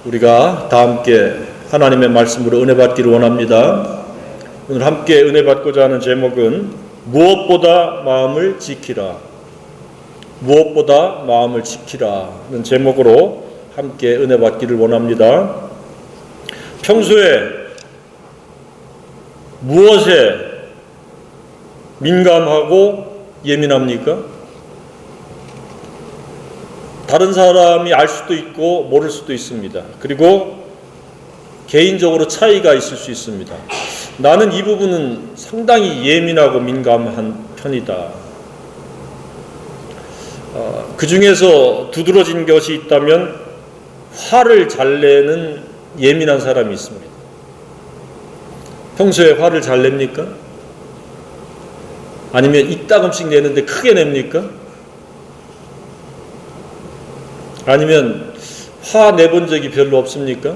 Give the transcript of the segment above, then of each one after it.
우리가 다 함께 하나님의 말씀으로 은혜 받기를 원합니다. 오늘 함께 은혜 받고자 하는 제목은 무엇보다 마음을 지키라. 무엇보다 마음을 지키라는 제목으로 함께 은혜 받기를 원합니다. 평소에 무엇에 민감하고 예민합니까? 다른 사람이 알 수도 있고 모를 수도 있습니다. 그리고 개인적으로 차이가 있을 수 있습니다. 나는 이 부분은 상당히 예민하고 민감한 편이다. 그 중에서 두드러진 것이 있다면 화를 잘 내는 예민한 사람이 있습니다. 평소에 화를 잘 냅니까? 아니면 이따금씩 내는데 크게 냅니까? 아니면 화 내본 적이 별로 없습니까?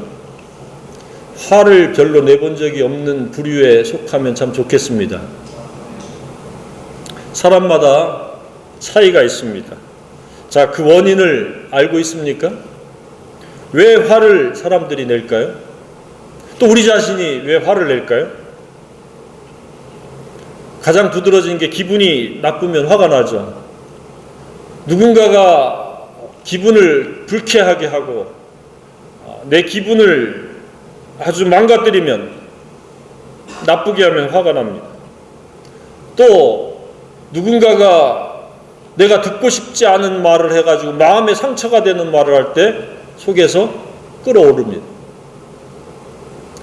화를 별로 내본 적이 없는 부류에 속하면 참 좋겠습니다. 사람마다 차이가 있습니다. 자, 그 원인을 알고 있습니까? 왜 화를 사람들이 낼까요? 또 우리 자신이 왜 화를 낼까요? 가장 두드러진 게 기분이 나쁘면 화가 나죠. 누군가가 기분을 불쾌하게 하고 내 기분을 아주 망가뜨리면, 나쁘게 하면 화가 납니다. 또 누군가가 내가 듣고 싶지 않은 말을 해가지고 마음에 상처가 되는 말을 할 때 속에서 끓어오릅니다.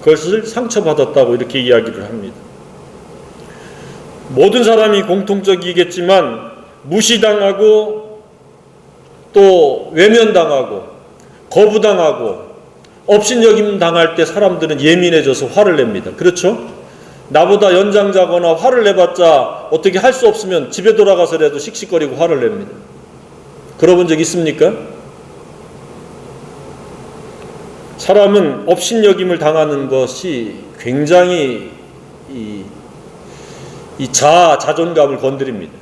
그것을 상처받았다고 이렇게 이야기를 합니다. 모든 사람이 공통적이겠지만 무시당하고 또 외면당하고 거부당하고 업신여김 당할 때 사람들은 예민해져서 화를 냅니다. 그렇죠? 나보다 연장자거나 화를 내봤자 어떻게 할 수 없으면 집에 돌아가서라도 씩씩거리고 화를 냅니다. 그러본 적 있습니까? 사람은 업신여김을 당하는 것이 굉장히 자존감을 건드립니다.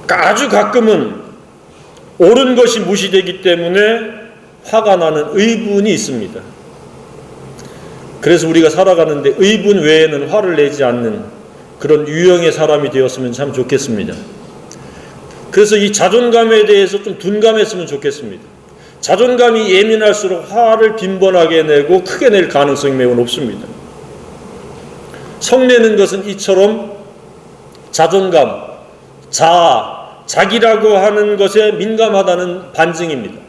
아주 가끔은 옳은 것이 무시되기 때문에 화가 나는 의분이 있습니다. 그래서 우리가 살아가는데 의분 외에는 화를 내지 않는 그런 유형의 사람이 되었으면 참 좋겠습니다. 그래서 이 자존감에 대해서 좀 둔감했으면 좋겠습니다. 자존감이 예민할수록 화를 빈번하게 내고 크게 낼 가능성이 매우 높습니다. 성내는 것은 이처럼 자존감, 자기라고 하는 것에 민감하다는 반증입니다.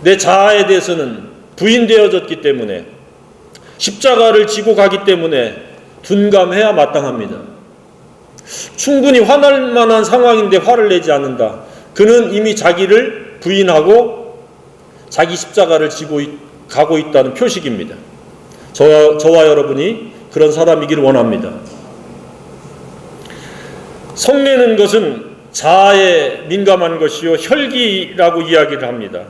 내 자아에 대해서는 부인되어졌기 때문에, 십자가를 지고 가기 때문에 둔감해야 마땅합니다. 충분히 화날 만한 상황인데 화를 내지 않는다. 그는 이미 자기를 부인하고 자기 십자가를 지고 가고 있다는 표식입니다. 저와 여러분이 그런 사람이기를 원합니다. 성내는 것은 자아에 민감한 것이요 혈기라고 이야기를 합니다.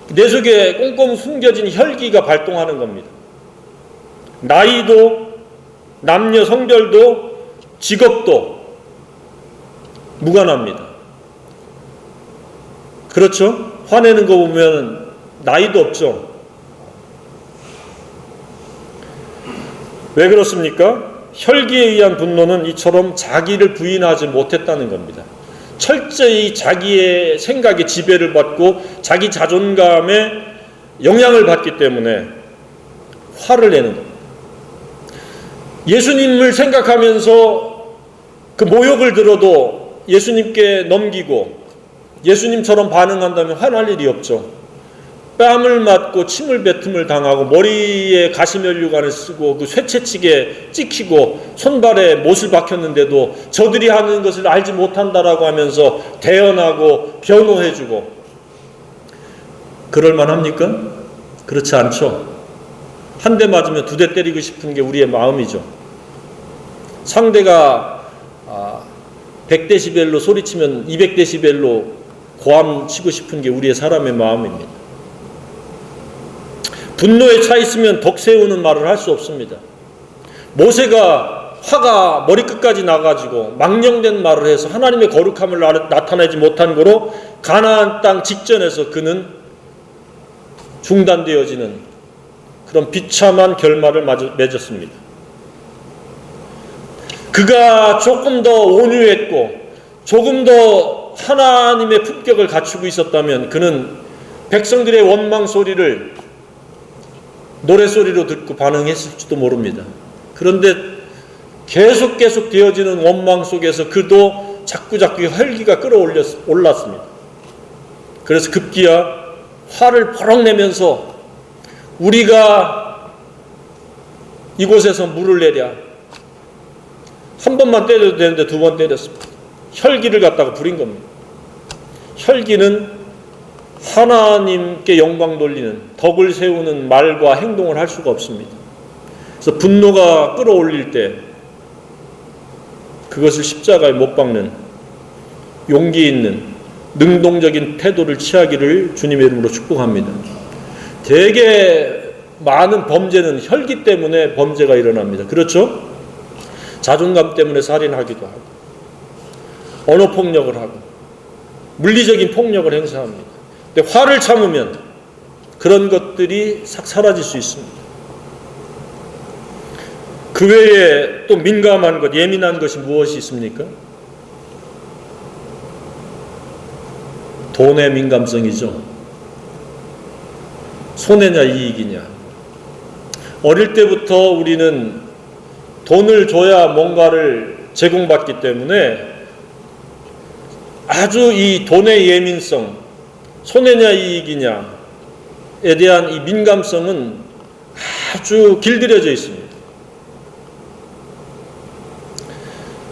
내 속에 꽁꽁 숨겨진 혈기가 발동하는 겁니다. 나이도 남녀 성별도 직업도 무관합니다. 그렇죠? 화내는 거 보면 나이도 없죠. 왜 그렇습니까? 혈기에 의한 분노는 이처럼 자기를 부인하지 못했다는 겁니다. 철저히 자기의 생각에 지배를 받고 자기 자존감에 영향을 받기 때문에 화를 내는 겁니다. 예수님을 생각하면서 그 모욕을 들어도 예수님께 넘기고 예수님처럼 반응한다면 화날 일이 없죠. 뺨을 맞고 침을 뱉음을 당하고 머리에 가시면류관을 쓰고 그 쇠채치게 찍히고 손발에 못을 박혔는데도 저들이 하는 것을 알지 못한다라고 하면서 대언하고 변호해주고 그럴 만합니까? 그렇지 않죠. 한 대 맞으면 두 대 때리고 싶은 게 우리의 마음이죠. 상대가 100데시벨로 소리치면 200데시벨로 고함 치고 싶은 게 우리의 사람의 마음입니다. 분노에 차 있으면 덕 세우는 말을 할 수 없습니다. 모세가 화가 머리끝까지 나가지고 망령된 말을 해서 하나님의 거룩함을 나타내지 못한 거로 가나안 땅 직전에서 그는 중단되어지는 그런 비참한 결말을 맺었습니다. 그가 조금 더 온유했고 조금 더 하나님의 품격을 갖추고 있었다면 그는 백성들의 원망 소리를 노래소리로 듣고 반응했을지도 모릅니다. 그런데 계속 되어지는 원망 속에서 그도 자꾸 혈기가 끌어올랐습니다. 그래서 급기야 화를 버럭 내면서 우리가 이곳에서 물을 내랴. 한 번만 때려도 되는데 두 번 때렸습니다. 혈기를 갖다가 부린 겁니다. 혈기는 하나님께 영광 돌리는, 덕을 세우는 말과 행동을 할 수가 없습니다. 그래서 분노가 끌어올릴 때 그것을 십자가에 못 박는 용기 있는 능동적인 태도를 취하기를 주님의 이름으로 축복합니다. 되게 많은 범죄는 혈기 때문에 범죄가 일어납니다. 그렇죠? 자존감 때문에 살인하기도 하고 언어폭력을 하고 물리적인 폭력을 행사합니다. 근데 화를 참으면 그런 것들이 싹 사라질 수 있습니다. 그 외에 또 민감한 것, 예민한 것이 무엇이 있습니까? 돈의 민감성이죠. 손해냐 이익이냐. 어릴 때부터 우리는 돈을 줘야 뭔가를 제공받기 때문에 아주 이 돈의 예민성, 손해냐 이익이냐에 대한 이 민감성은 아주 길들여져 있습니다.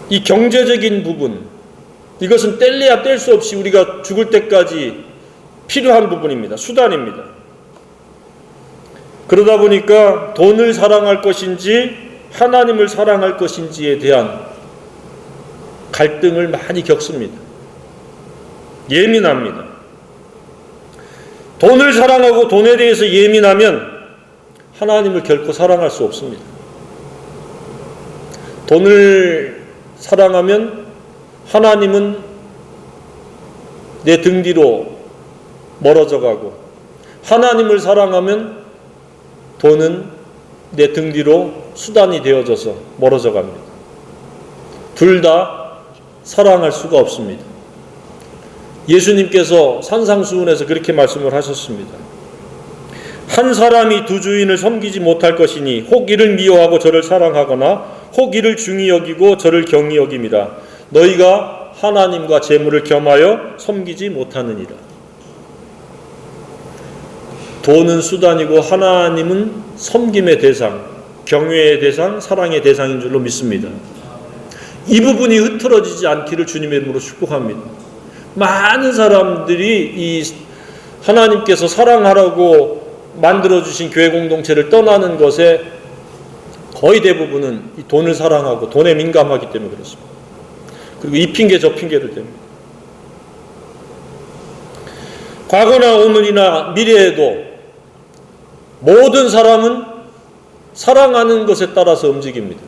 이 경제적인 부분, 이것은 뗄래야 뗄 수 없이 우리가 죽을 때까지 필요한 부분입니다. 수단입니다. 그러다 보니까 돈을 사랑할 것인지 하나님을 사랑할 것인지에 대한 갈등을 많이 겪습니다. 예민합니다. 돈을 사랑하고 돈에 대해서 예민하면 하나님을 결코 사랑할 수 없습니다. 돈을 사랑하면 하나님은 내 등 뒤로 멀어져 가고, 하나님을 사랑하면 돈은 내 등 뒤로 수단이 되어져서 멀어져 갑니다. 둘 다 사랑할 수가 없습니다. 예수님께서 산상수훈에서 그렇게 말씀을 하셨습니다. 한 사람이 두 주인을 섬기지 못할 것이니 혹 이를 미워하고 저를 사랑하거나 혹 이를 중히 여기고 저를 경히 여김이라. 너희가 하나님과 재물을 겸하여 섬기지 못하느니라. 돈은 수단이고 하나님은 섬김의 대상, 경외의 대상, 사랑의 대상인 줄로 믿습니다. 이 부분이 흐트러지지 않기를 주님의 이름으로 축복합니다. 많은 사람들이 이 하나님께서 사랑하라고 만들어주신 교회 공동체를 떠나는 것에 거의 대부분은 이 돈을 사랑하고 돈에 민감하기 때문에 그렇습니다. 그리고 이 핑계 저 핑계를 댑니다. 과거나 오늘이나 미래에도 모든 사람은 사랑하는 것에 따라서 움직입니다.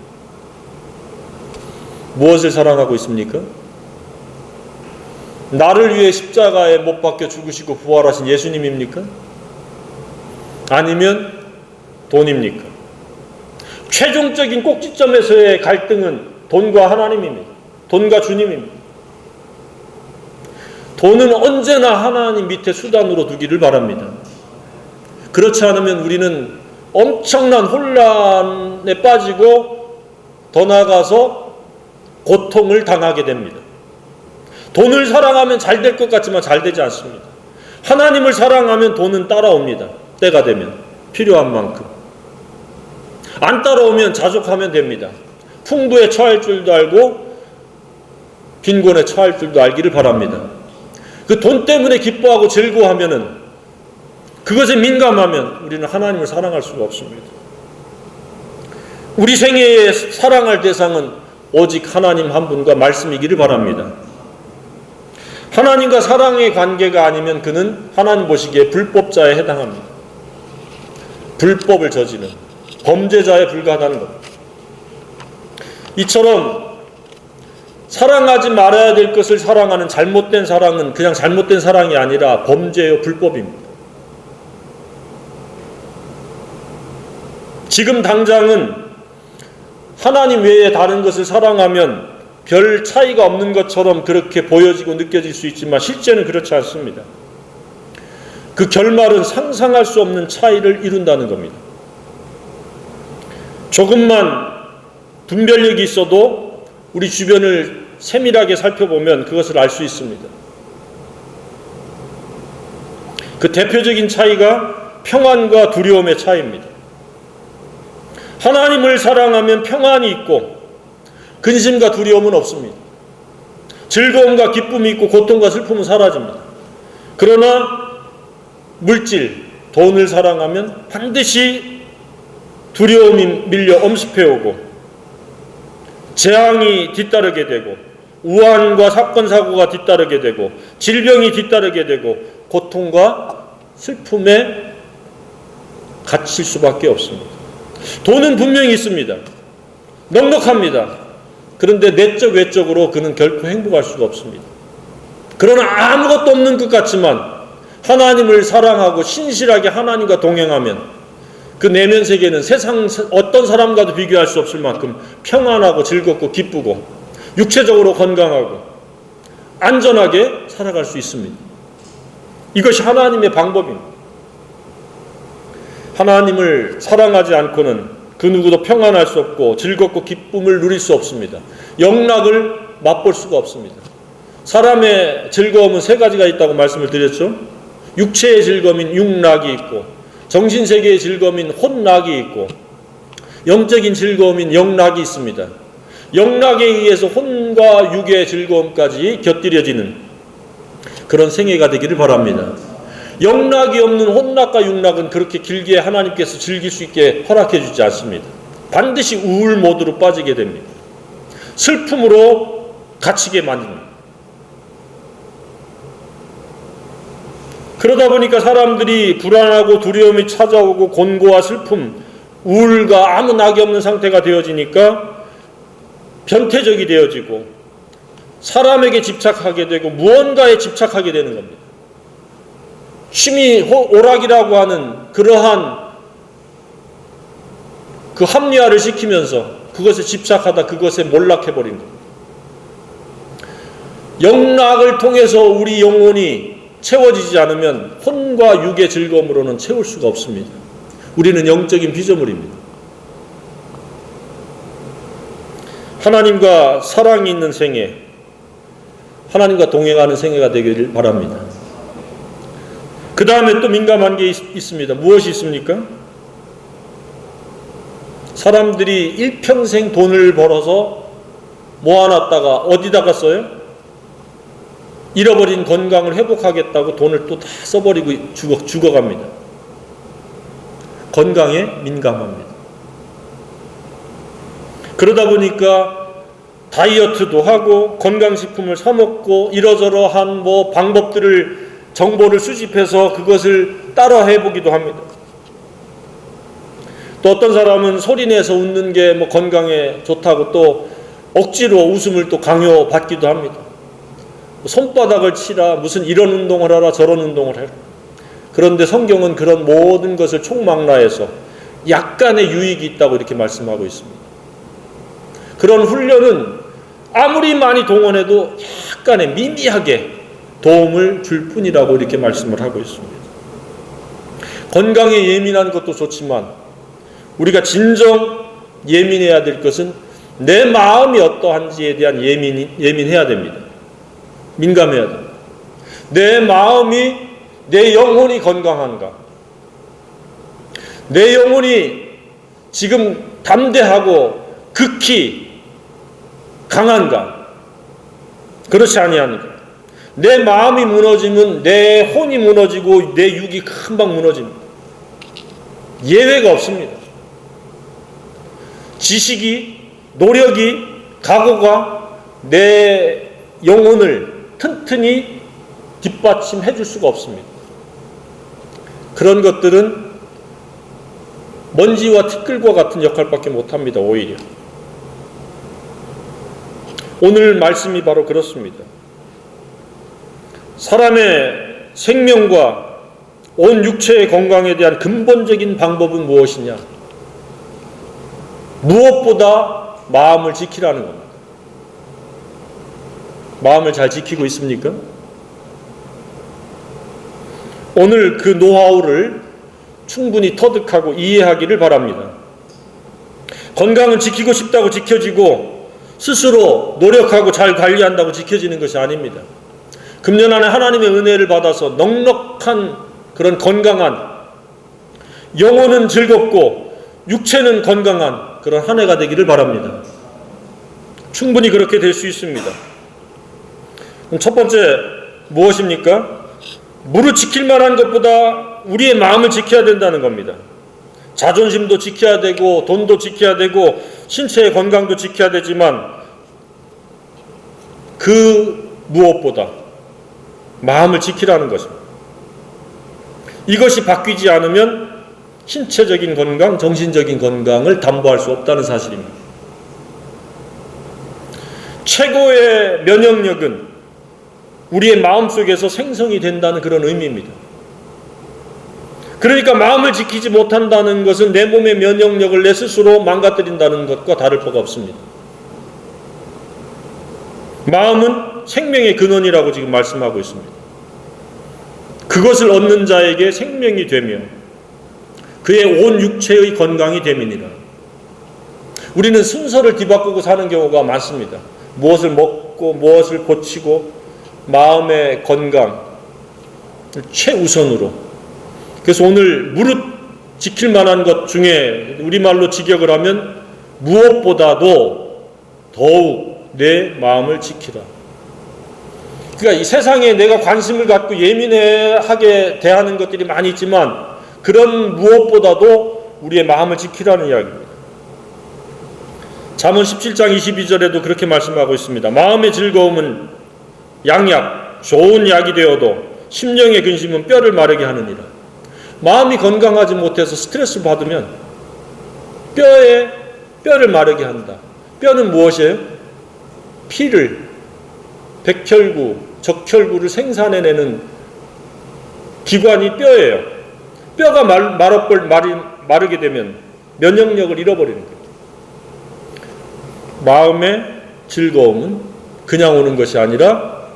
무엇을 사랑하고 있습니까? 나를 위해 십자가에 못 박혀 죽으시고 부활하신 예수님입니까? 아니면 돈입니까? 최종적인 꼭지점에서의 갈등은 돈과 하나님입니다. 돈과 주님입니다. 돈은 언제나 하나님 밑에 수단으로 두기를 바랍니다. 그렇지 않으면 우리는 엄청난 혼란에 빠지고 더 나아가서 고통을 당하게 됩니다. 돈을 사랑하면 잘 될 것 같지만 잘 되지 않습니다. 하나님을 사랑하면 돈은 따라옵니다. 때가 되면 필요한 만큼. 안 따라오면 자족하면 됩니다. 풍부에 처할 줄도 알고 빈곤에 처할 줄도 알기를 바랍니다. 그 돈 때문에 기뻐하고 즐거워하면은, 그것에 민감하면 우리는 하나님을 사랑할 수가 없습니다. 우리 생애에 사랑할 대상은 오직 하나님 한 분과 말씀이기를 바랍니다. 하나님과 사랑의 관계가 아니면 그는 하나님 보시기에 불법자에 해당합니다. 불법을 저지른 범죄자에 불과하다는 것. 이처럼 사랑하지 말아야 될 것을 사랑하는 잘못된 사랑은 그냥 잘못된 사랑이 아니라 범죄요, 불법입니다. 지금 당장은 하나님 외에 다른 것을 사랑하면 별 차이가 없는 것처럼 그렇게 보여지고 느껴질 수 있지만 실제는 그렇지 않습니다. 그 결말은 상상할 수 없는 차이를 이룬다는 겁니다. 조금만 분별력이 있어도 우리 주변을 세밀하게 살펴보면 그것을 알 수 있습니다. 그 대표적인 차이가 평안과 두려움의 차이입니다. 하나님을 사랑하면 평안이 있고 근심과 두려움은 없습니다. 즐거움과 기쁨이 있고 고통과 슬픔은 사라집니다. 그러나 물질, 돈을 사랑하면 반드시 두려움이 밀려 엄습해오고 재앙이 뒤따르게 되고 우환과 사건 사고가 뒤따르게 되고 질병이 뒤따르게 되고 고통과 슬픔에 갇힐 수밖에 없습니다. 돈은 분명히 있습니다. 넉넉합니다. 그런데 내적 외적으로 그는 결코 행복할 수가 없습니다. 그러나 아무것도 없는 것 같지만 하나님을 사랑하고 신실하게 하나님과 동행하면 그 내면 세계는 세상 어떤 사람과도 비교할 수 없을 만큼 평안하고 즐겁고 기쁘고 육체적으로 건강하고 안전하게 살아갈 수 있습니다. 이것이 하나님의 방법입니다. 하나님을 사랑하지 않고는 그 누구도 평안할 수 없고 즐겁고 기쁨을 누릴 수 없습니다. 영락을 맛볼 수가 없습니다. 사람의 즐거움은 세 가지가 있다고 말씀을 드렸죠. 육체의 즐거움인 육락이 있고 정신세계의 즐거움인 혼락이 있고 영적인 즐거움인 영락이 있습니다. 영락에 의해서 혼과 육의 즐거움까지 곁들여지는 그런 생애가 되기를 바랍니다. 영락이 없는 혼락과 육락은 그렇게 길게 하나님께서 즐길 수 있게 허락해 주지 않습니다. 반드시 우울 모드로 빠지게 됩니다. 슬픔으로 갇히게 만듭니다. 그러다 보니까 사람들이 불안하고 두려움이 찾아오고 곤고와 슬픔, 우울과 아무 낙이 없는 상태가 되어지니까 변태적이 되어지고 사람에게 집착하게 되고 무언가에 집착하게 되는 겁니다. 취미 오락이라고 하는 그러한 그 합리화를 시키면서 그것에 집착하다 그것에 몰락해버린 겁니다. 영락을 통해서 우리 영혼이 채워지지 않으면 혼과 육의 즐거움으로는 채울 수가 없습니다. 우리는 영적인 피조물입니다. 하나님과 사랑이 있는 생애, 하나님과 동행하는 생애가 되기를 바랍니다. 그 다음에 또 민감한 게 있습니다. 무엇이 있습니까? 사람들이 일평생 돈을 벌어서 모아놨다가 어디다가 써요? 잃어버린 건강을 회복하겠다고 돈을 또 다 써버리고 죽어갑니다. 건강에 민감합니다. 그러다 보니까 다이어트도 하고 건강식품을 사 먹고 이러저러한 방법들을 정보를 수집해서 그것을 따라 해보기도 합니다. 또 어떤 사람은 소리내서 웃는 게 건강에 좋다고 또 억지로 웃음을 또 강요받기도 합니다. 손바닥을 치라, 무슨 이런 운동을 하라, 저런 운동을 해라. 그런데 성경은 그런 모든 것을 총망라해서 약간의 유익이 있다고 이렇게 말씀하고 있습니다. 그런 훈련은 아무리 많이 동원해도 약간의 미미하게 도움을 줄 뿐이라고 이렇게 말씀을 하고 있습니다. 건강에 예민한 것도 좋지만 우리가 진정 예민해야 될 것은 내 마음이 어떠한지에 대한 예민해야 됩니다. 민감해야 됩니다. 내 마음이, 내 영혼이 건강한가? 내 영혼이 지금 담대하고 극히 강한가? 그렇지 아니하니까. 내 마음이 무너지면 내 혼이 무너지고 내 육이 금방 무너집니다. 예외가 없습니다. 지식이, 노력이, 각오가 내 영혼을 튼튼히 뒷받침해 줄 수가 없습니다. 그런 것들은 먼지와 티끌과 같은 역할밖에 못합니다. 오히려 오늘 말씀이 바로 그렇습니다. 사람의 생명과 온 육체의 건강에 대한 근본적인 방법은 무엇이냐? 무엇보다 마음을 지키라는 겁니다. 마음을 잘 지키고 있습니까? 오늘 그 노하우를 충분히 터득하고 이해하기를 바랍니다. 건강은 지키고 싶다고 지켜지고 스스로 노력하고 잘 관리한다고 지켜지는 것이 아닙니다. 금년 안에 하나님의 은혜를 받아서 넉넉한 그런 건강한, 영혼은 즐겁고 육체는 건강한 그런 한 해가 되기를 바랍니다. 충분히 그렇게 될 수 있습니다. 그럼 첫 번째 무엇입니까? 무릇 지킬 만한 것보다 우리의 마음을 지켜야 된다는 겁니다. 자존심도 지켜야 되고 돈도 지켜야 되고 신체의 건강도 지켜야 되지만 그 무엇보다 마음을 지키라는 것입니다. 이것이 바뀌지 않으면 신체적인 건강, 정신적인 건강을 담보할 수 없다는 사실입니다. 최고의 면역력은 우리의 마음속에서 생성이 된다는 그런 의미입니다. 그러니까 마음을 지키지 못한다는 것은 내 몸의 면역력을 내 스스로 망가뜨린다는 것과 다를 바가 없습니다. 마음은 생명의 근원이라고 지금 말씀하고 있습니다. 그것을 얻는 자에게 생명이 되며 그의 온 육체의 건강이 됨이니라. 우리는 순서를 뒤바꾸고 사는 경우가 많습니다. 무엇을 먹고 무엇을 고치고 마음의 건강 최우선으로. 그래서 오늘 무릇 지킬 만한 것 중에 우리말로 직역을 하면 무엇보다도 더욱 내 마음을 지키라. 그러니까 이 세상에 내가 관심을 갖고 예민하게 대하는 것들이 많이 있지만 그런 무엇보다도 우리의 마음을 지키라는 이야기입니다. 잠언 17장 22절에도 그렇게 말씀하고 있습니다. 마음의 즐거움은 양약, 좋은 약이 되어도 심령의 근심은 뼈를 마르게 하느니라. 마음이 건강하지 못해서 스트레스 받으면 뼈를 마르게 한다. 뼈는 무엇이에요? 피를, 백혈구, 적혈구를 생산해내는 기관이 뼈예요. 뼈가 마르게 되면 면역력을 잃어버리는 거예요. 마음의 즐거움은 그냥 오는 것이 아니라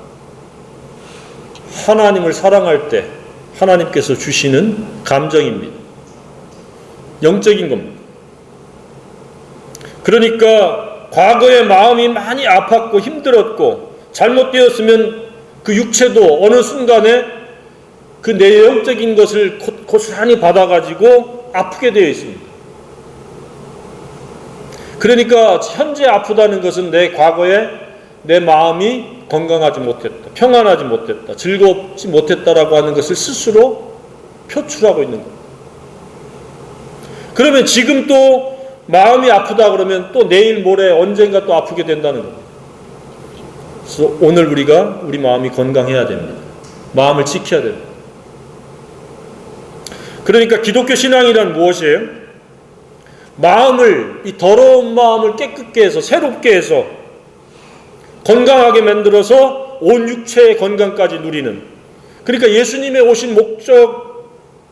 하나님을 사랑할 때 하나님께서 주시는 감정입니다. 영적인 겁니다. 그러니까 과거에 마음이 많이 아팠고 힘들었고 잘못되었으면 그 육체도 어느 순간에 그 내용적인 것을 고스란히 받아가지고 아프게 되어 있습니다. 그러니까 현재 아프다는 것은 내 과거에 내 마음이 건강하지 못했다, 평안하지 못했다, 즐겁지 못했다라고 하는 것을 스스로 표출하고 있는 겁니다. 그러면 지금 또 마음이 아프다 그러면 또 내일 모레 언젠가 또 아프게 된다는 겁니다. 그래서 오늘 우리가 우리 마음이 건강해야 됩니다. 마음을 지켜야 됩니다. 그러니까 기독교 신앙이란 무엇이에요? 마음을, 이 더러운 마음을 깨끗게 해서 새롭게 해서 건강하게 만들어서 온 육체의 건강까지 누리는, 그러니까 예수님의 오신 목적이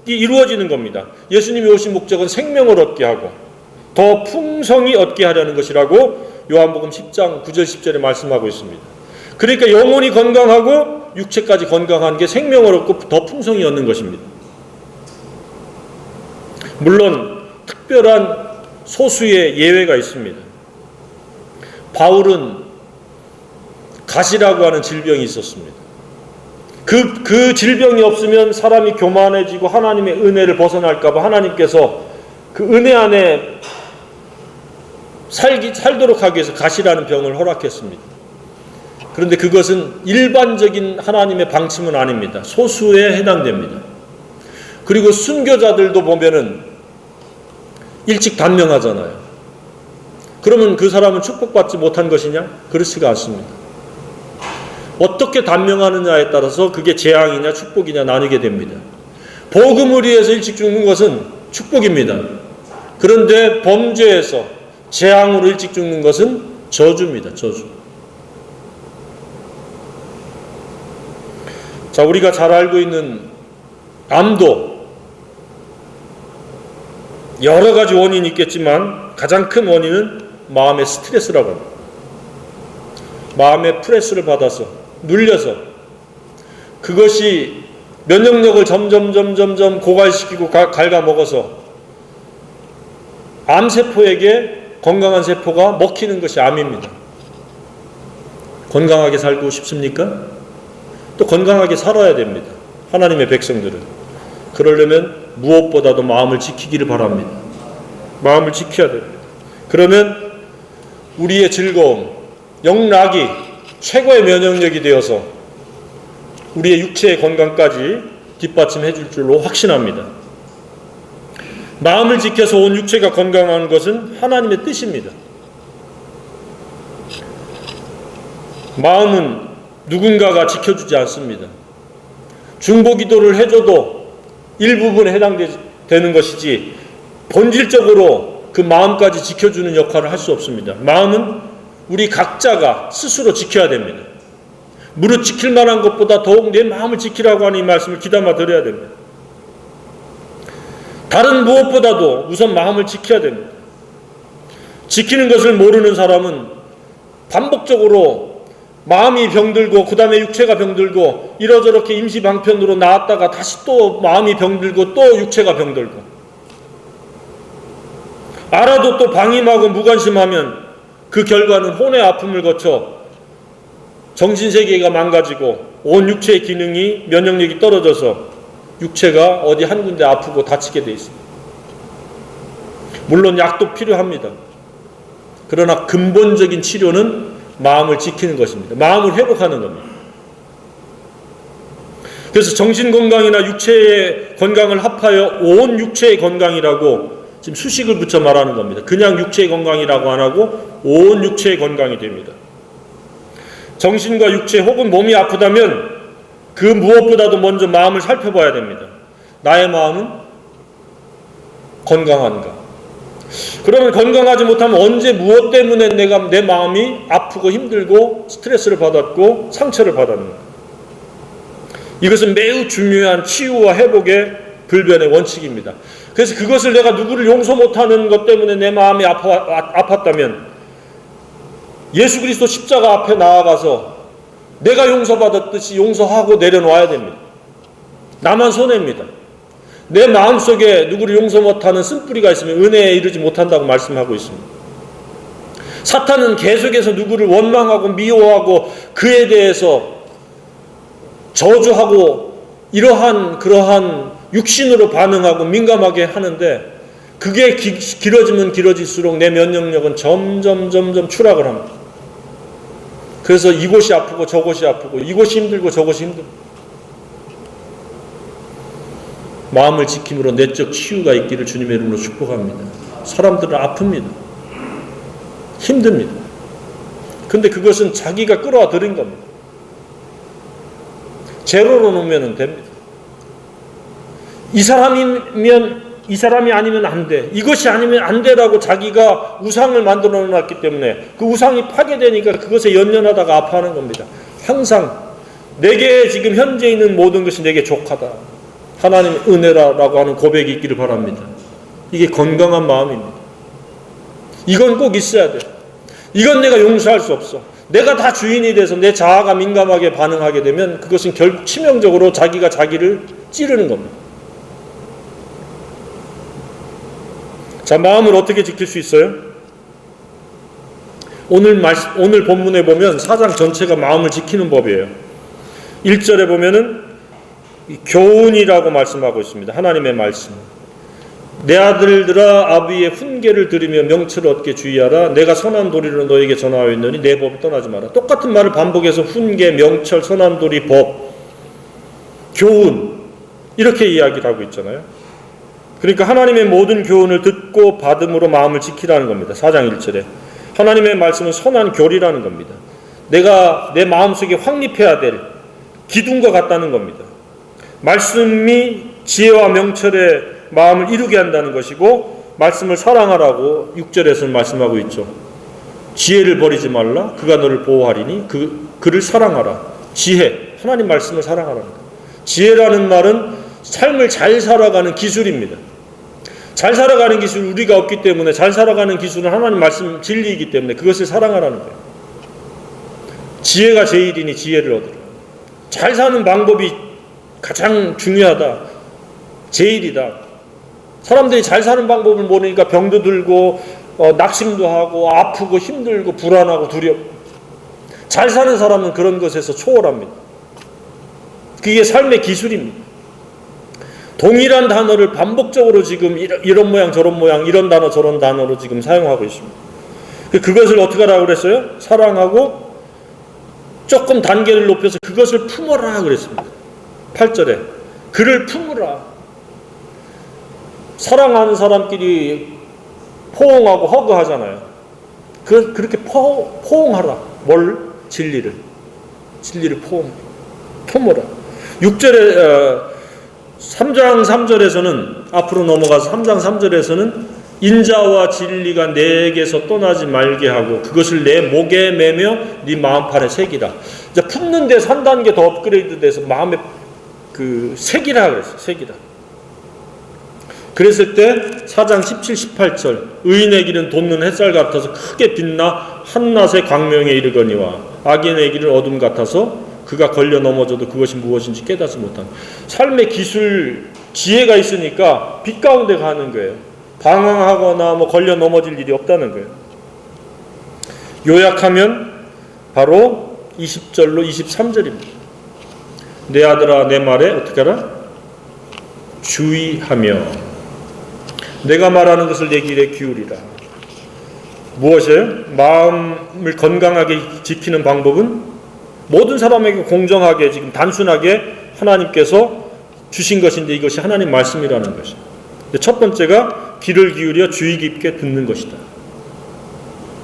이루어지는 겁니다. 예수님이 오신 목적은 생명을 얻게 하고 더 풍성히 얻게 하려는 것이라고 요한복음 10장 9절 10절에 말씀하고 있습니다. 그러니까 영혼이 건강하고 육체까지 건강한 게 생명을 얻고 더 풍성히 얻는 것입니다. 물론 특별한 소수의 예외가 있습니다. 바울은 가시라고 하는 질병이 있었습니다. 그 질병이 없으면 사람이 교만해지고 하나님의 은혜를 벗어날까봐 하나님께서 그 은혜 안에 살도록 하기 위해서 가시라는 병을 허락했습니다. 그런데 그것은 일반적인 하나님의 방침은 아닙니다. 소수에 해당됩니다. 그리고 순교자들도 보면은 일찍 단명하잖아요. 그러면 그 사람은 축복받지 못한 것이냐? 그렇지가 않습니다. 어떻게 단명하느냐에 따라서 그게 재앙이냐 축복이냐 나뉘게 됩니다. 복음을 위해서 일찍 죽는 것은 축복입니다. 그런데 범죄에서 재앙으로 일찍 죽는 것은 저주입니다. 저주. 자, 우리가 잘 알고 있는 암도 여러 가지 원인이 있겠지만 가장 큰 원인은 마음의 스트레스라고 합니다. 마음의 프레스를 받아서 눌려서 그것이 면역력을 점점 고갈시키고 갉아먹어서 암세포에게 건강한 세포가 먹히는 것이 암입니다. 건강하게 살고 싶습니까? 또 건강하게 살아야 됩니다. 하나님의 백성들은. 그러려면 무엇보다도 마음을 지키기를 바랍니다. 마음을 지켜야 됩니다. 그러면 우리의 즐거움, 영락이 최고의 면역력이 되어서 우리의 육체의 건강까지 뒷받침해 줄 줄로 확신합니다. 마음을 지켜서 온 육체가 건강한 것은 하나님의 뜻입니다. 마음은 누군가가 지켜주지 않습니다. 중보기도를 해줘도 일부분에 해당되는 것이지 본질적으로 그 마음까지 지켜주는 역할을 할 수 없습니다. 마음은 우리 각자가 스스로 지켜야 됩니다. 무릇 지킬 만한 것보다 더욱 내 마음을 지키라고 하는 이 말씀을 귀담아 들어야 됩니다. 다른 무엇보다도 우선 마음을 지켜야 됩니다. 지키는 것을 모르는 사람은 반복적으로 마음이 병들고 그 다음에 육체가 병들고 이러저렇게 임시방편으로 나왔다가 다시 또 마음이 병들고 또 육체가 병들고 알아도 또 방임하고 무관심하면 그 결과는 혼의 아픔을 거쳐 정신세계가 망가지고 온 육체의 기능이 면역력이 떨어져서 육체가 어디 한 군데 아프고 다치게 돼 있습니다. 물론 약도 필요합니다. 그러나 근본적인 치료는 마음을 지키는 것입니다. 마음을 회복하는 겁니다. 그래서 정신건강이나 육체의 건강을 합하여 온 육체의 건강이라고 지금 수식을 붙여 말하는 겁니다. 그냥 육체의 건강이라고 안 하고 온 육체의 건강이 됩니다. 정신과 육체 혹은 몸이 아프다면 그 무엇보다도 먼저 마음을 살펴봐야 됩니다. 나의 마음은 건강한가? 그러면 건강하지 못하면 언제 무엇 때문에 내 마음이 아프고 힘들고 스트레스를 받았고 상처를 받았는가? 이것은 매우 중요한 치유와 회복의 불변의 원칙입니다. 그래서 그것을 내가 누구를 용서 못하는 것 때문에 내 마음이 아팠다면 예수 그리스도 십자가 앞에 나아가서 내가 용서받았듯이 용서하고 내려놓아야 됩니다. 나만 손해입니다. 내 마음속에 누구를 용서 못하는 쓴뿌리가 있으면 은혜에 이르지 못한다고 말씀하고 있습니다. 사탄은 계속해서 누구를 원망하고 미워하고 그에 대해서 저주하고 그러한 육신으로 반응하고 민감하게 하는데 그게 길어지면 길어질수록 내 면역력은 점점 추락을 합니다. 그래서 이곳이 아프고 저곳이 아프고 이곳이 힘들고 저곳이 힘들고 마음을 지킴으로 내적 치유가 있기를 주님의 이름으로 축복합니다. 사람들은 아픕니다. 힘듭니다. 근데 그것은 자기가 끌어들인 겁니다. 제로로 놓으면 됩니다. 이 사람이 아니면 안 돼. 이것이 아니면 안 돼라고 자기가 우상을 만들어 놨기 때문에 그 우상이 파괴되니까 그것에 연연하다가 아파하는 겁니다. 항상 내게 지금 현재 있는 모든 것이 내게 족하다. 하나님의 은혜라고 하는 고백이 있기를 바랍니다. 이게 건강한 마음입니다. 이건 꼭 있어야 돼. 이건 내가 용서할 수 없어. 내가 다 주인이 돼서 내 자아가 민감하게 반응하게 되면 그것은 결국 치명적으로 자기가 자기를 찌르는 겁니다. 자, 마음을 어떻게 지킬 수 있어요? 오늘 본문에 보면 4장 전체가 마음을 지키는 법이에요. 1절에 보면은 교훈이라고 말씀하고 있습니다. 하나님의 말씀. 내 아들들아 아비의 훈계를 들으며 명철을 얻게 주의하라. 내가 선한 도리로 너에게 전하였느니 내 법을 떠나지 마라. 똑같은 말을 반복해서 훈계, 명철, 선한 도리, 법, 교훈 이렇게 이야기를 하고 있잖아요. 그러니까 하나님의 모든 교훈을 듣고 받음으로 마음을 지키라는 겁니다. 4장 1절에. 하나님의 말씀은 선한 교리라는 겁니다. 내가 내 마음속에 확립해야 될 기둥과 같다는 겁니다. 말씀이 지혜와 명철의 마음을 이루게 한다는 것이고 말씀을 사랑하라고 6절에서는 말씀하고 있죠. 지혜를 버리지 말라. 그가 너를 보호하리니 그를 사랑하라. 지혜, 하나님 말씀을 사랑하라는 겁니다. 지혜라는 말은 삶을 잘 살아가는 기술입니다. 잘 살아가는 기술 우리가 없기 때문에 잘 살아가는 기술은 하나님 말씀 진리이기 때문에 그것을 사랑하라는 거예요. 지혜가 제일이니 지혜를 얻으라. 잘 사는 방법이 가장 중요하다. 제일이다. 사람들이 잘 사는 방법을 모르니까 병도 들고 낙심도 하고 아프고 힘들고 불안하고 두렵고. 잘 사는 사람은 그런 것에서 초월합니다. 그게 삶의 기술입니다. 동일한 단어를 반복적으로 지금 이런 모양 저런 모양 이런 단어 저런 단어로 지금 사용하고 있습니다. 그것을 어떻게 하라고 그랬어요? 사랑하고 조금 단계를 높여서 그것을 품어라 그랬습니다. 8절에 그를 품으라. 사랑하는 사람끼리 포옹하고 허그하잖아요. 그렇게 포옹하라. 뭘? 진리를 품어라. 6절에 3장 3절에서는 앞으로 넘어가서 3장 3절에서는 인자와 진리가 내게서 떠나지 말게 하고 그것을 내 목에 매며 네 마음판에 새기라. 이제 품는 데서 한 단계 더 업그레이드 돼서 마음에 새기라 그랬어요. 새기라. 그랬을 때 4장 17, 18절 의인의 길은 돋는 햇살 같아서 크게 빛나 한낮의 광명에 이르거니와 악인의 길은 어둠 같아서 그가 걸려 넘어져도 그것이 무엇인지 깨닫지 못한. 삶의 기술, 지혜가 있으니까 빛 가운데 가는 거예요. 방황하거나 걸려 넘어질 일이 없다는 거예요. 요약하면 바로 20절로 23절입니다. 내 아들아 내 말에 어떻게 하라? 주의하며 내가 말하는 것을 내 길에 기울이라. 무엇이에요? 마음을 건강하게 지키는 방법은 모든 사람에게 공정하게 지금 단순하게 하나님께서 주신 것인데 이것이 하나님 말씀이라는 것이죠. 첫 번째가 귀를 기울여 주의 깊게 듣는 것이다.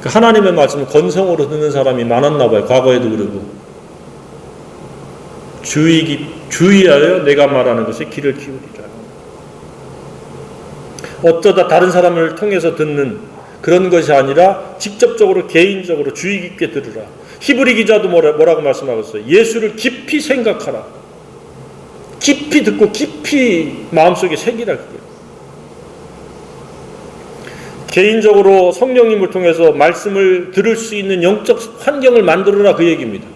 하나님의 말씀을 건성으로 듣는 사람이 많았나 봐요. 과거에도 그러고. 주의하여 내가 말하는 것에 귀를 기울이라. 어쩌다 다른 사람을 통해서 듣는 그런 것이 아니라 직접적으로 개인적으로 주의 깊게 들으라. 히브리 기자도 뭐라고 말씀하고 있어요? 예수를 깊이 생각하라. 깊이 듣고 깊이 마음속에 새기라. 개인적으로 성령님을 통해서 말씀을 들을 수 있는 영적 환경을 만들어라 그 얘기입니다.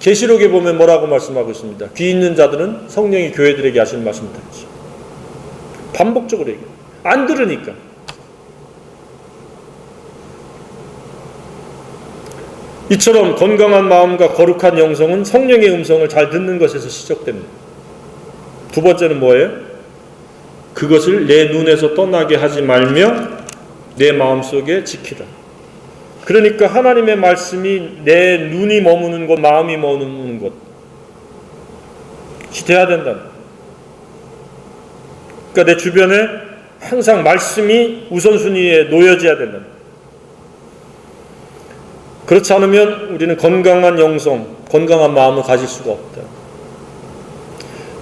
계시록에 보면 뭐라고 말씀하고 있습니다. 귀 있는 자들은 성령이 교회들에게 하시는 말씀을 듣지. 반복적으로 얘기해요. 안 들으니까. 이처럼 건강한 마음과 거룩한 영성은 성령의 음성을 잘 듣는 것에서 시작됩니다. 두 번째는 뭐예요? 그것을 내 눈에서 떠나게 하지 말며 내 마음속에 지키라. 그러니까 하나님의 말씀이 내 눈이 머무는 곳, 마음이 머무는 곳 돼야 된다. 그러니까 내 주변에 항상 말씀이 우선순위에 놓여져야 된다. 그렇지 않으면 우리는 건강한 영성, 건강한 마음을 가질 수가 없다.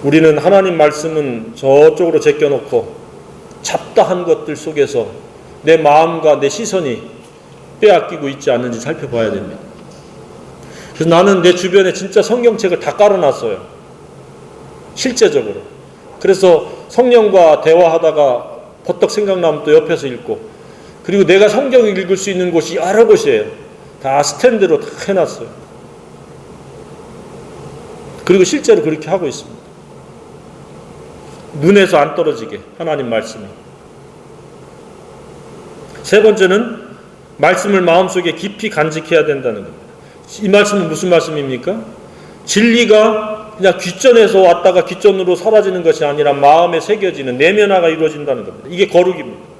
우리는 하나님 말씀은 저쪽으로 제껴놓고 잡다한 것들 속에서 내 마음과 내 시선이 빼앗기고 있지 않는지 살펴봐야 됩니다. 그래서 나는 내 주변에 진짜 성경책을 다 깔아놨어요. 실제적으로. 그래서 성령과 대화하다가 버떡 생각나면 또 옆에서 읽고, 그리고 내가 성경을 읽을 수 있는 곳이 여러 곳이에요. 다 스탠드로 다 해놨어요. 그리고 실제로 그렇게 하고 있습니다. 눈에서 안 떨어지게 하나님 말씀이. 세 번째는 말씀을 마음속에 깊이 간직해야 된다는 겁니다. 이 말씀은 무슨 말씀입니까? 진리가 그냥 귓전에서 왔다가 귓전으로 사라지는 것이 아니라 마음에 새겨지는 내면화가 이루어진다는 겁니다. 이게 거룩입니다.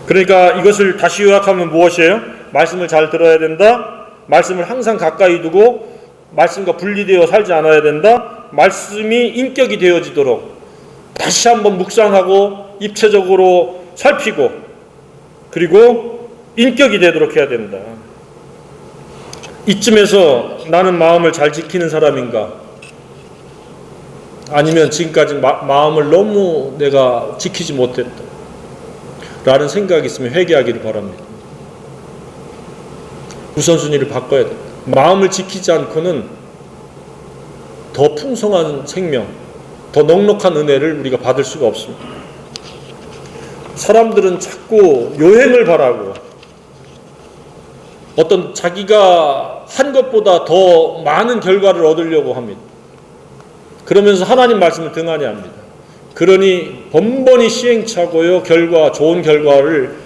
그러니까 이것을 다시 요약하면 무엇이에요? 말씀을 잘 들어야 된다. 말씀을 항상 가까이 두고 말씀과 분리되어 살지 않아야 된다. 말씀이 인격이 되어지도록 다시 한번 묵상하고 입체적으로 살피고 그리고 인격이 되도록 해야 된다. 이쯤에서 나는 마음을 잘 지키는 사람인가? 아니면 지금까지 마음을 너무 내가 지키지 못했다 라는 생각이 있으면 회개하기를 바랍니다. 우선순위를 바꿔야 됩니다. 마음을 지키지 않고는 더 풍성한 생명, 더 넉넉한 은혜를 우리가 받을 수가 없습니다. 사람들은 자꾸 요행을 바라고 어떤 자기가 한 것보다 더 많은 결과를 얻으려고 합니다. 그러면서 하나님 말씀을 등한히 합니다. 그러니 번번이 시행착오요 좋은 결과를,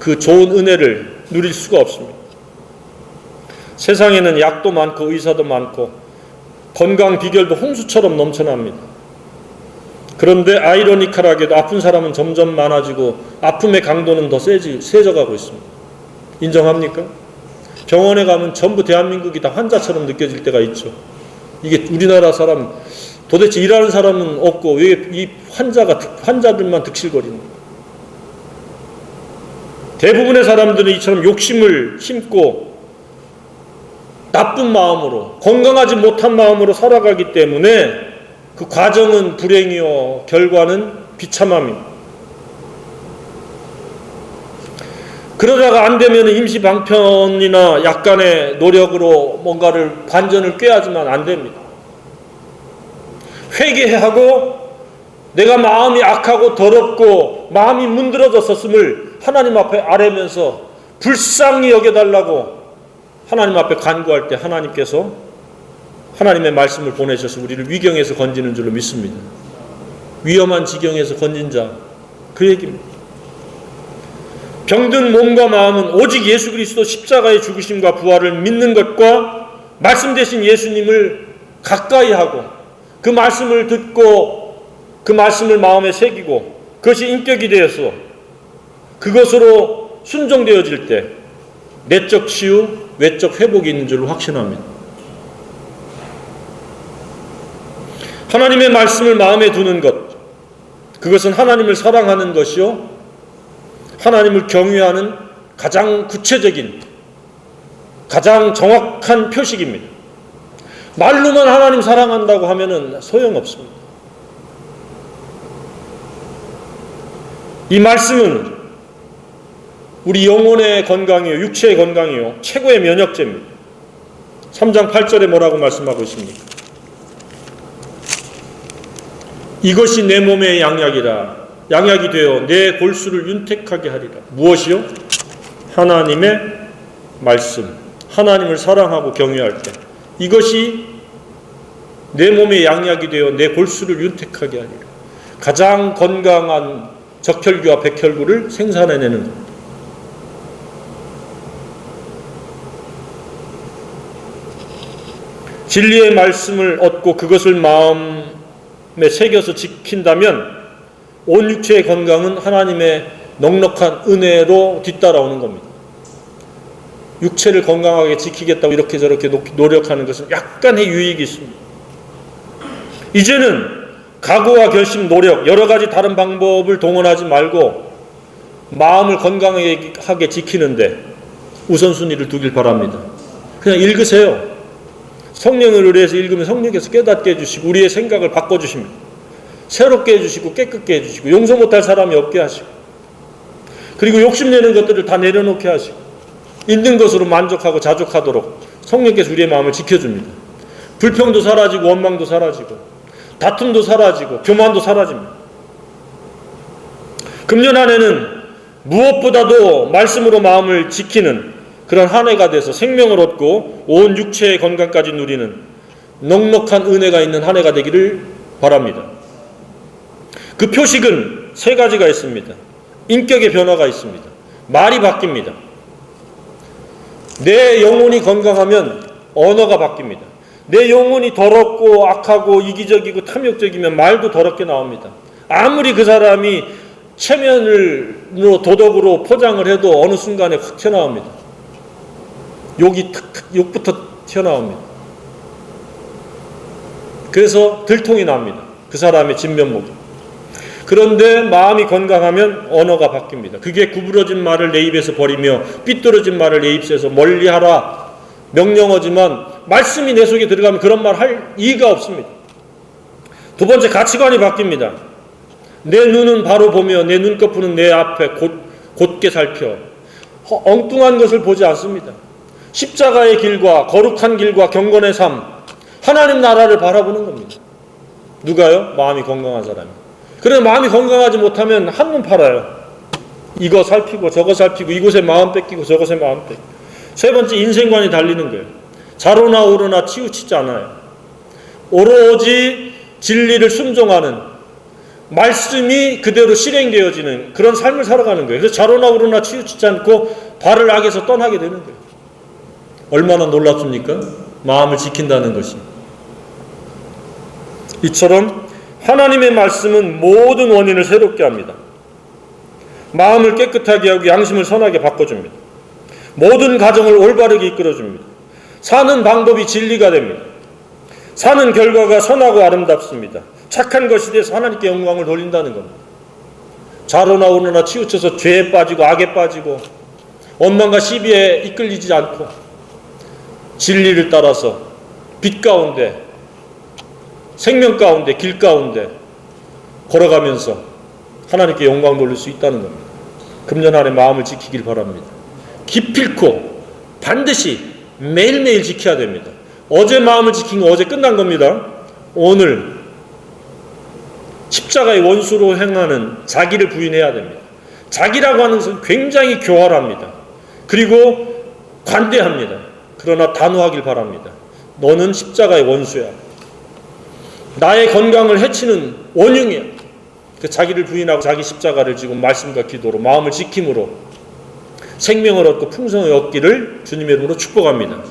그 좋은 은혜를 누릴 수가 없습니다. 세상에는 약도 많고 의사도 많고 건강 비결도 홍수처럼 넘쳐납니다. 그런데 아이러니컬하게도 아픈 사람은 점점 많아지고 아픔의 강도는 더 세져가고 있습니다. 인정합니까? 병원에 가면 전부 대한민국이 다 환자처럼 느껴질 때가 있죠. 이게 우리나라 사람, 도대체 일하는 사람은 없고 왜 이 환자들만 득실거리는 거예요? 대부분의 사람들은 이처럼 욕심을 심고 나쁜 마음으로, 건강하지 못한 마음으로 살아가기 때문에 그 과정은 불행이요 결과는 비참함입니다. 그러다가 안 되면 임시방편이나 약간의 노력으로 뭔가를 반전을 꾀하지만 안 됩니다. 회개하고 내가 마음이 악하고 더럽고 마음이 문드러졌었음을 하나님 앞에 아뢰면서 불쌍히 여겨달라고 하나님 앞에 간구할 때 하나님께서 하나님의 말씀을 보내셔서 우리를 위경에서 건지는 줄로 믿습니다. 위험한 지경에서 건진 자, 그 얘기입니다. 병든 몸과 마음은 오직 예수 그리스도 십자가의 죽으심과 부활을 믿는 것과 말씀 되신 예수님을 가까이 하고 그 말씀을 듣고 그 말씀을 마음에 새기고 그것이 인격이 되어서 그것으로 순종되어질 때 내적 치유, 외적 회복이 있는 줄로 확신합니다. 하나님의 말씀을 마음에 두는 것, 그것은 하나님을 사랑하는 것이요 하나님을 경외하는 가장 구체적인, 가장 정확한 표식입니다. 말로만 하나님 사랑한다고 하면은 소용없습니다. 이 말씀은 우리 영혼의 건강이요 육체의 건강이요 최고의 면역제입니다. 3장 8절에 뭐라고 말씀하고 있습니까? 이것이 내 몸의 양약이 되어 내 골수를 윤택하게 하리라. 무엇이요? 하나님의 말씀, 하나님을 사랑하고 경외할 때 이것이 내 몸의 양약이 되어 내 골수를 윤택하게 하리라. 가장 건강한 적혈구와 백혈구를 생산해내는 겁니다. 진리의 말씀을 얻고 그것을 마음에 새겨서 지킨다면 온 육체의 건강은 하나님의 넉넉한 은혜로 뒤따라오는 겁니다. 육체를 건강하게 지키겠다고 이렇게 저렇게 노력하는 것은 약간의 유익이 있습니다. 이제는 각오와 결심, 노력, 여러 가지 다른 방법을 동원하지 말고 마음을 건강하게 지키는데 우선순위를 두길 바랍니다. 그냥 읽으세요. 성령을 의뢰해서 읽으면 성령께서 깨닫게 해주시고 우리의 생각을 바꿔주십니다. 새롭게 해주시고 깨끗게 해주시고 용서 못할 사람이 없게 하시고 그리고 욕심내는 것들을 다 내려놓게 하시고 있는 것으로 만족하고 자족하도록 성령께서 우리의 마음을 지켜줍니다. 불평도 사라지고 원망도 사라지고 다툼도 사라지고 교만도 사라집니다. 금년 한 해는 무엇보다도 말씀으로 마음을 지키는 그런 한 해가 돼서 생명을 얻고 온 육체의 건강까지 누리는 넉넉한 은혜가 있는 한 해가 되기를 바랍니다. 그 표식은 세 가지가 있습니다. 인격의 변화가 있습니다. 말이 바뀝니다. 내 영혼이 건강하면 언어가 바뀝니다. 내 영혼이 더럽고 악하고 이기적이고 탐욕적이면 말도 더럽게 나옵니다. 아무리 그 사람이 체면으로 도덕으로 포장을 해도 어느 순간에 확 튀어나옵니다. 욕부터 튀어나옵니다. 그래서 들통이 납니다. 그 사람의 진면목이. 그런데 마음이 건강하면 언어가 바뀝니다. 그게 구부러진 말을 내 입에서 버리며 삐뚤어진 말을 내 입에서 멀리하라 명령어지만 말씀이 내 속에 들어가면 그런 말 할 이의가 없습니다. 두 번째, 가치관이 바뀝니다. 내 눈은 바로 보며 내 눈꺼풀은 내 앞에 곧게 살펴 엉뚱한 것을 보지 않습니다. 십자가의 길과 거룩한 길과 경건의 삶, 하나님 나라를 바라보는 겁니다. 누가요? 마음이 건강한 사람이. 그런데 마음이 건강하지 못하면 한눈 팔아요. 이거 살피고 저거 살피고 이곳에 마음 뺏기고 저곳에 마음 뺏기고. 세 번째, 인생관이 달리는 거예요. 좌로나 우로나 치우치지 않아요. 오로지 진리를 순종하는, 말씀이 그대로 실행되어지는 그런 삶을 살아가는 거예요. 그래서 좌로나 우로나 치우치지 않고 발을 악에서 떠나게 되는 거예요. 얼마나 놀랍습니까? 마음을 지킨다는 것이. 이처럼 하나님의 말씀은 모든 원인을 새롭게 합니다. 마음을 깨끗하게 하고 양심을 선하게 바꿔줍니다. 모든 가정을 올바르게 이끌어줍니다. 사는 방법이 진리가 됩니다. 사는 결과가 선하고 아름답습니다. 착한 것이 돼서 하나님께 영광을 돌린다는 겁니다. 좌로나 우로나 치우쳐서 죄에 빠지고 악에 빠지고 원망과 시비에 이끌리지 않고 진리를 따라서 빛 가운데, 생명 가운데, 길 가운데 걸어가면서 하나님께 영광 돌릴 수 있다는 겁니다. 금년 안에 마음을 지키길 바랍니다. 기필코 반드시 매일매일 지켜야 됩니다. 어제 마음을 지킨 거 어제 끝난 겁니다. 오늘 십자가의 원수로 행하는 자기를 부인해야 됩니다. 자기라고 하는 것은 굉장히 교활합니다. 그리고 관대합니다. 그러나 단호하길 바랍니다. 너는 십자가의 원수야. 나의 건강을 해치는 원흉이야. 그 자기를 부인하고 자기 십자가를 지고 말씀과 기도로 마음을 지킴으로 생명을 얻고 풍성을 얻기를 주님의 이름으로 축복합니다.